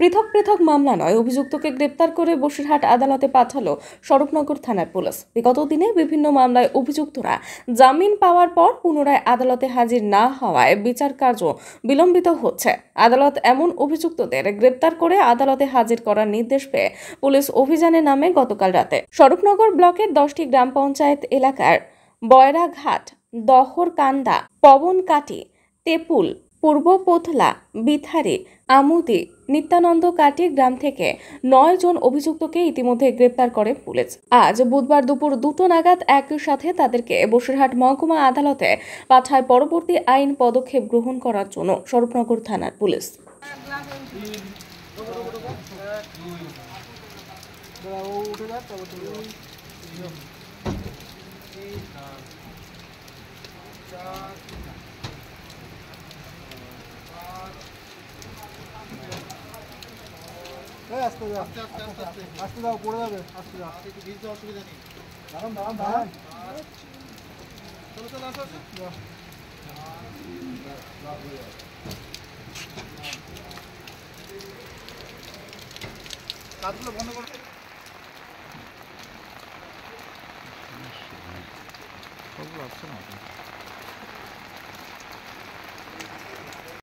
পৃথক পৃথক মামলা নয়, অভিযুক্তকে গ্রেপ্তার করে বসিরহাট আদালতে পাঠালো স্বরূপনগর থানার পুলিশ। বিগত দিনে বিভিন্ন মামলায় অভিযুক্তরা জামিন পাওয়ার পর পুনরায় আদালতে হাজির না হওয়ায় বিচার কার্য বিলম্বিত হচ্ছে। আদালত এমন অভিযুক্তদের গ্রেপ্তার করে আদালতে হাজির করার নির্দেশ পেয়ে পুলিশ অভিযানে নামে গতকাল রাতে। স্বরূপনগর ব্লকের 10টি গ্রাম পঞ্চায়েত এলাকার বয়রাঘাট, দহরকান্দা, পবনকাটি, তেপুল, পূর্ব পোথলা, বিথারি, আমুদি, নিত্যানন্দ কাটি গ্রাম থেকে 9 জন অভিযুক্তকে ইতিমধ্যে গ্রেপ্তার করে পুলিশ। আজ বুধবার দুপুর 2টো নাগাদ একই সাথে তাদেরকে বসিরহাট মহকুমা আদালতে পাঠায় পরবর্তী আইন পদক্ষেপ গ্রহণ করার জন্য স্বরূপনগর থানার পুলিশ। আস্তে দাও, পড়ে যাবে। আস্তে দাও, একটু ভিজতে অসুবিধা নেই। দাঁড়ান দাঁড়ান দাঁড়ান, চলো চলো, আসো আসো। কাজগুলো বন্ধ করো। সবগুলো আসছে না।